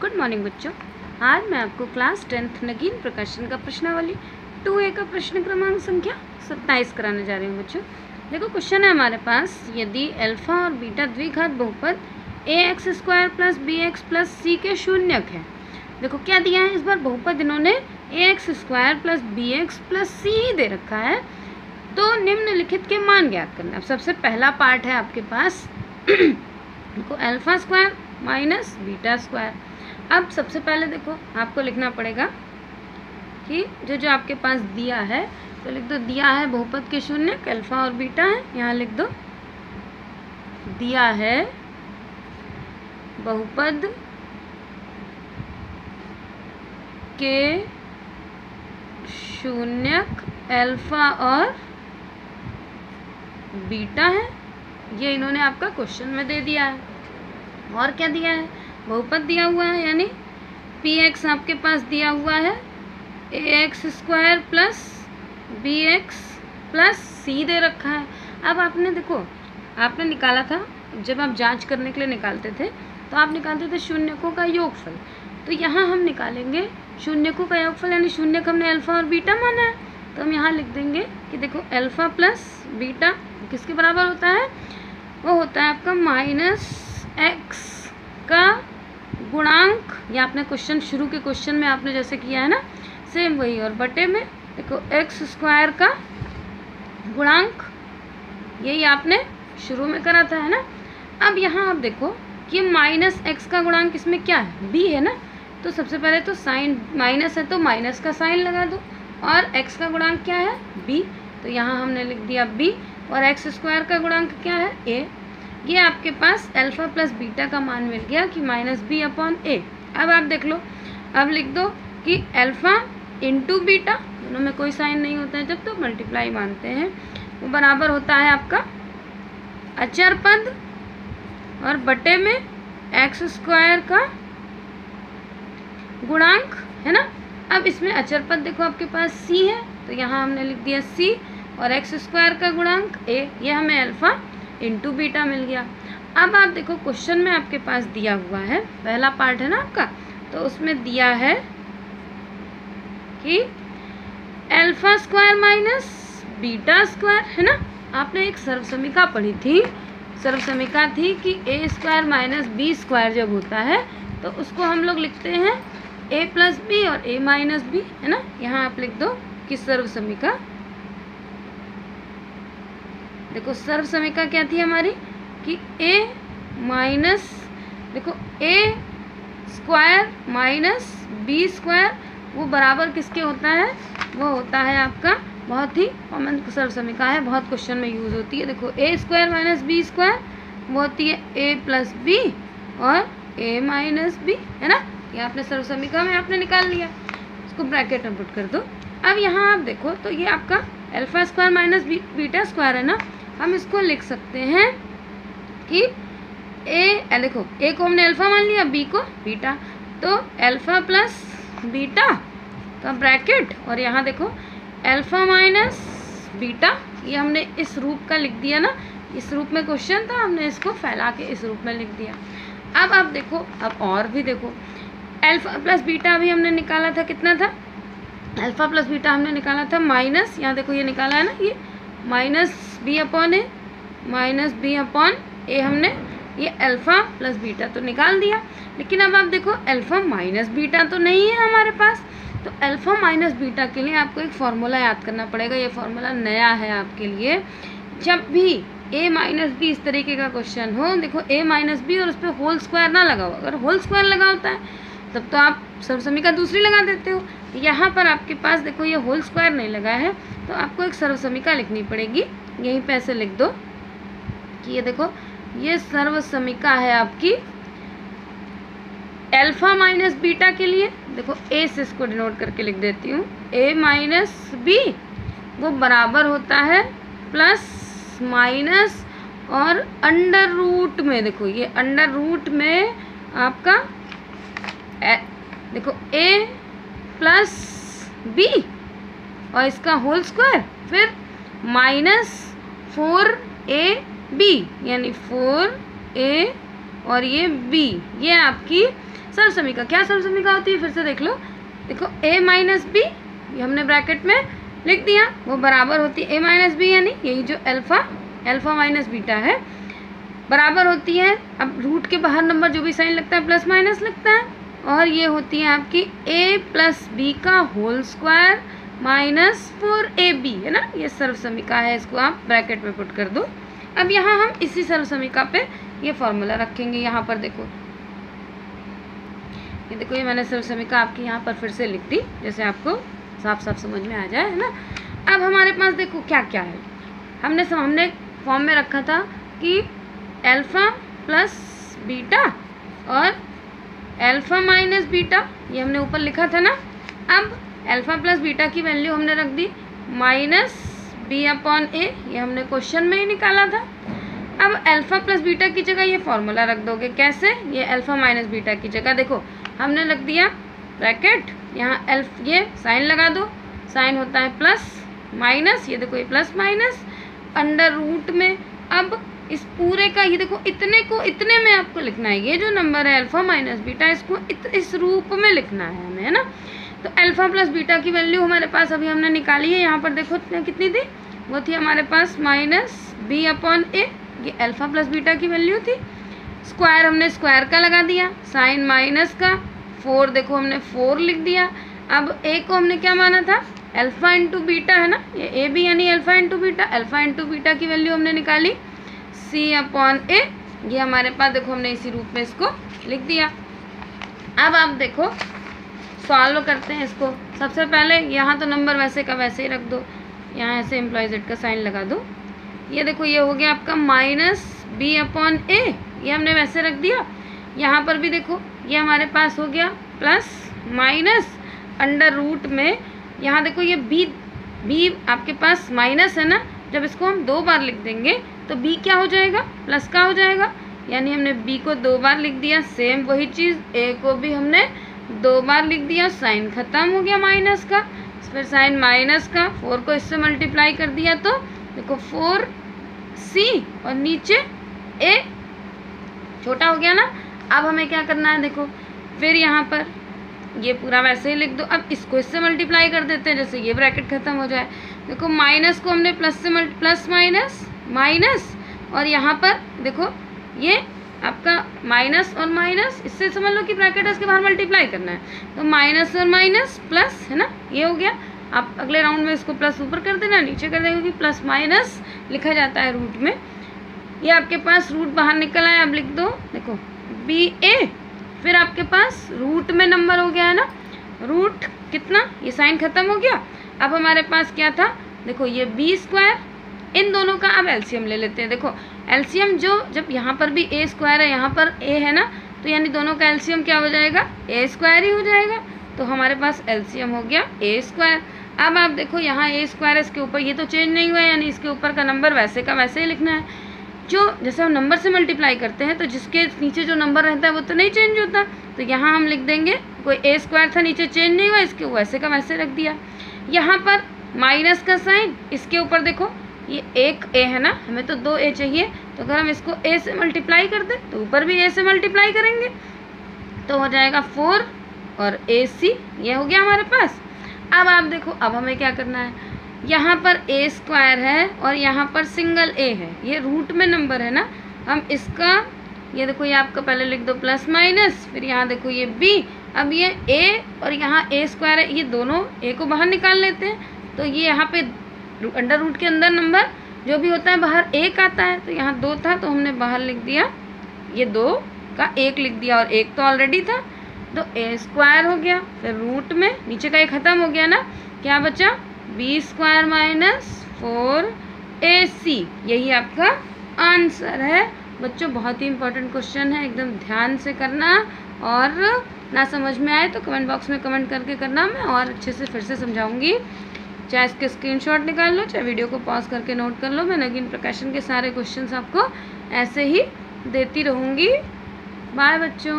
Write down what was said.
Good morning बच्चों। आज मैं आपको क्लास 10th नगीन प्रकाशन का प्रश्नावली 2A का प्रश्न क्रमांक संख्या 27 कराने जा रही हूँ बच्चों। देखो क्वेश्चन है हमारे पास, यदि अल्फा और बीटा द्विघात बहुपद ax² + bx + c के शून्यक है। देखो क्या दिया है, इस बार बहुपद इन्होंने ax² + bx + c ही दे रखा है, तो निम्नलिखित के मान ज्ञात करना। अब सबसे पहला पार्ट है आपके पास देखो α² - β²। अब सबसे पहले देखो आपको लिखना पड़ेगा कि जो आपके पास दिया है, तो लिख दो दिया है बहुपद के शून्यक अल्फा और बीटा है। यहाँ लिख दो दिया है बहुपद के शून्यक अल्फा और बीटा है। ये इन्होंने आपका क्वेश्चन में दे दिया है। और क्या दिया है, बहुपद दिया हुआ है, यानी px आपके पास दिया हुआ है ax² + bx + c दे रखा है। अब आपने देखो आपने निकाला था, जब आप जांच करने के लिए निकालते थे तो आप निकालते थे शून्यकों का योगफल। तो यहाँ हम निकालेंगे शून्यकों का योगफल, यानी शून्यक हमने अल्फा और बीटा माना है, तो हम यहाँ लिख देंगे कि देखो अल्फा + बीटा किसके बराबर होता है, वो होता है आपका -x का गुणांक। या आपने क्वेश्चन शुरू के क्वेश्चन में आपने जैसे किया है ना, सेम वही, और बटे में देखो x² का गुणांक, यही आपने शुरू में करा था, है ना। अब यहाँ आप देखो कि -x का गुणांक इसमें क्या है, b है ना, तो सबसे पहले तो साइन माइनस है तो माइनस का साइन लगा दो, और x का गुणांक क्या है b, तो यहाँ हमने लिख दिया b, और x² का गुणांक क्या है a। ये आपके पास अल्फा + बीटा का मान मिल गया कि -b/a। अब आप देख लो, अब लिख दो कि अल्फा × बीटा, दोनों में कोई साइन नहीं होता है जब तो मल्टीप्लाई मानते हैं, वो बराबर होता है आपका अचर पद और बटे में x² का गुणांक, है ना। अब इसमें अचर पद देखो आपके पास c है, तो यहाँ हमने लिख दिया c, और x² का गुणांक a, ये हमें अल्फा × बीटा मिल गया। अब आप देखो क्वेश्चन में आपके पास दिया हुआ है, पहला पार्ट है ना आपका, तो उसमें दिया है कि α² - β², है ना। आपने एक सर्वसमीका पढ़ी थी, सर्वसमीका थी कि a² - b² जब होता है तो उसको हम लोग लिखते हैं a + b और a - b, है ना। यहाँ आप लिख दो कि सर्वसमीका, देखो सर्वसमीका क्या थी हमारी कि देखो a² - b² वो बराबर किसके होता है, वो होता है आपका, बहुत ही कॉमन सर्वसमीका है, बहुत क्वेश्चन में यूज़ होती है। देखो a² - b² वो होती है a + b और a - b, है ना। ये आपने सर्वसमीका में आपने निकाल लिया, इसको ब्रैकेट में पुट कर दो। अब यहाँ आप देखो तो ये आपका α² - β² है ना, हम इसको लिख सकते हैं कि देखो a को हमने अल्फा मान लिया, b को बीटा, तो अल्फा + बीटा का ब्रैकेट, और यहाँ देखो अल्फा - बीटा, ये हमने इस रूप का लिख दिया ना, इस रूप में क्वेश्चन था, हमने इसको फैला के इस रूप में लिख दिया। अब आप देखो, अब और भी देखो, अल्फा + बीटा भी हमने निकाला था, कितना था, अल्फा + बीटा हमने निकाला था माइनस, यहाँ देखो ये निकाला है ना, ये -b/a हमने ये अल्फा + बीटा तो निकाल दिया। लेकिन अब आप देखो अल्फा - बीटा तो नहीं है हमारे पास, तो अल्फा - बीटा के लिए आपको एक फार्मूला याद करना पड़ेगा। ये फार्मूला नया है आपके लिए, जब भी a - b इस तरीके का क्वेश्चन हो, देखो a - b और उस पर होल स्क्वायर ना लगा हो, अगर होल स्क्वायर लगा होता है तब तो आप सर्वसमीका दूसरी लगा देते हो। यहाँ पर आपके पास देखो ये होल स्क्वायर नहीं लगा है, तो आपको एक सर्वसमीका लिखनी पड़ेगी। यहीं पे ऐसे लिख दो कि ये देखो ये सर्वसमीका है आपकी अल्फा - बीटा के लिए। देखो a से इसको डिनोट करके लिख देती हूँ, a - b वो बराबर होता है प्लस माइनस और अंडर रूट में, देखो ये अंडर रूट में आपका देखो a + b और इसका होल स्क्वायर, फिर -4ab यानी 4a और ये b, ये आपकी सर्व समीका। क्या सर्व समीका होती है, फिर से देख लो। देखो a माइनस बी, ये हमने ब्रैकेट में लिख दिया, वो बराबर होती है a माइनस बी, यानी यही जो अल्फ़ा माइनस बीटा है बराबर होती है। अब रूट के बाहर नंबर जो भी साइन लगता है प्लस माइनस लगता है, और ये होती है आपकी a प्लस बी का होल स्क्वायर माइनस 4ab, है ना। ये सर्व समीका है, इसको आप ब्रैकेट में पुट कर दो। अब यहाँ हम इसी सर्व समीका पे ये फॉर्मूला रखेंगे। यहाँ पर देखो, ये देखो, ये मैंने सर्व समीका आपकी यहाँ पर फिर से लिख दी, जैसे आपको साफ साफ समझ में आ जाए, है ना। अब हमारे पास देखो क्या क्या है। हमने फॉर्म में रखा था कि अल्फ़ा प्लस बीटा और अल्फ़ा माइनस बीटा, ये हमने ऊपर लिखा था ना। अब अल्फ़ा प्लस बीटा की वैल्यू हमने रख दी माइनस बी अपॉन ए, ये हमने क्वेश्चन में ही निकाला था। अब अल्फ़ा प्लस बीटा की जगह ये फॉर्मूला रख दोगे। कैसे, ये अल्फ़ा माइनस बीटा की जगह देखो हमने रख दिया ब्रैकेट, यहाँ ये साइन लगा दो, साइन होता है प्लस माइनस, ये देखो ये प्लस माइनस अंडर रूट में। अब इस पूरे का ये देखो इतने में आपको लिखना है, ये जो नंबर है अल्फ़ा माइनस बीटा, इसको इस रूप में लिखना है हमें, है ना। तो अल्फ़ा प्लस बीटा की वैल्यू हमारे पास अभी हमने निकाली है। यहाँ पर देखो कितनी थी, वो थी हमारे पास माइनस बी अपॉन ए, ये अल्फ़ा प्लस बीटा की वैल्यू थी। स्क्वायर हमने स्क्वायर का लगा दिया, साइन माइनस का, 4 देखो हमने 4 लिख दिया। अब ए को हमने क्या माना था, अल्फ़ा इंटू बीटा, है ना, ये ए बी यानी alpha into beta. Alpha into beta की वैल्यू हमने निकाली सी अपॉन ए, ये हमारे पास देखो हमने इसी रूप में इसको लिख दिया। अब आप देखो सॉल्व करते हैं इसको। सबसे पहले यहाँ तो नंबर वैसे का वैसे ही रख दो, यहाँ ऐसे एम्प्लॉय जेड का साइन लगा दो। ये देखो ये हो गया आपका माइनस बी अपॉन ए, ये हमने वैसे रख दिया। यहाँ पर भी देखो ये हमारे पास हो गया प्लस माइनस अंडर रूट में, यहाँ देखो ये बी आपके पास माइनस है ना, जब इसको हम 2 बार लिख देंगे तो b क्या हो जाएगा, प्लस का हो जाएगा, यानी हमने b को 2 बार लिख दिया। सेम वही चीज़ a को भी हमने 2 बार लिख दिया, साइन खत्म हो गया माइनस का, फिर साइन माइनस का, 4 को इससे मल्टीप्लाई कर दिया तो देखो 4c और नीचे a छोटा हो गया ना। अब हमें क्या करना है, देखो फिर यहाँ पर ये पूरा वैसे ही लिख दो। अब इसको इससे मल्टीप्लाई कर देते हैं, जैसे ये ब्रैकेट खत्म हो जाए। देखो माइनस को हमने प्लस से प्लस माइनस और यहाँ पर देखो ये आपका माइनस और माइनस, इससे समझ लो कि ब्रैकेट है, इसके बाहर मल्टीप्लाई करना है, तो माइनस और माइनस प्लस, है ना, ये हो गया। आप अगले राउंड में इसको प्लस ऊपर कर देना, नीचे कर देंगे, क्योंकि प्लस माइनस लिखा जाता है रूट में। ये आपके पास रूट बाहर निकल आया, अब लिख दो देखो बी ए, फिर आपके पास रूट में नंबर हो गया है ना, रूट कितना, ये साइन खत्म हो गया। अब हमारे पास क्या था, देखो ये बी स्क्वायर, इन दोनों का अब एलसीएम ले लेते हैं। देखो एलसीएम जो, जब यहाँ पर भी ए स्क्वायर है, यहाँ पर ए है ना, तो यानी दोनों का एलसीएम क्या हो जाएगा, ए स्क्वायर ही हो जाएगा। तो हमारे पास एलसीएम हो गया ए स्क्वायर। अब आप देखो यहाँ ए स्क्वायर, इसके ऊपर ये तो चेंज नहीं हुआ है, यानी इसके ऊपर का नंबर वैसे का वैसे ही लिखना है। जो जैसे हम नंबर से मल्टीप्लाई करते हैं तो जिसके नीचे जो नंबर रहता है वो तो नहीं चेंज होता, तो यहाँ हम लिख देंगे कोई ए स्क्वायर था, नीचे चेंज नहीं हुआ, इसके वैसे का वैसे रख दिया। यहाँ पर माइनस का साइन, इसके ऊपर देखो ये एक ए है ना, हमें तो 2 ए चाहिए, तो अगर हम इसको ए से मल्टीप्लाई कर दें तो ऊपर भी ए से मल्टीप्लाई करेंगे तो हो जाएगा 4 और ए सी, ये हो गया हमारे पास। अब आप देखो अब हमें क्या करना है, यहाँ पर ए स्क्वायर है और यहाँ पर सिंगल ए है, ये रूट में नंबर है ना, हम इसका ये देखो ये आपका पहले लिख दो प्लस माइनस, फिर यहाँ देखो ये बी, अब ये ए और यहाँ ए स्क्वायर है, ये दोनों ए को बाहर निकाल लेते हैं, तो ये यहाँ पे अंडर रूट के अंदर नंबर जो भी होता है बाहर 1 आता है, तो यहाँ 2 था तो हमने बाहर लिख दिया, ये 2 का 1 लिख दिया और 1 तो ऑलरेडी था, तो ए स्क्वायर हो गया। फिर रूट में नीचे का ये ख़त्म हो गया ना, क्या बचा, बी स्क्वायर माइनस 4ac, यही आपका आंसर है। बच्चों बहुत ही इंपॉर्टेंट क्वेश्चन है, एकदम ध्यान से करना, और ना समझ में आए तो कमेंट बॉक्स में कमेंट करके करना, मैं और अच्छे से फिर से समझाऊंगी। चाहे इसके स्क्रीनशॉट निकाल लो, चाहे वीडियो को पॉज करके नोट कर लो, मैं नगीन प्रकाशन के सारे क्वेश्चंस आपको ऐसे ही देती रहूँगी। बाय बच्चों।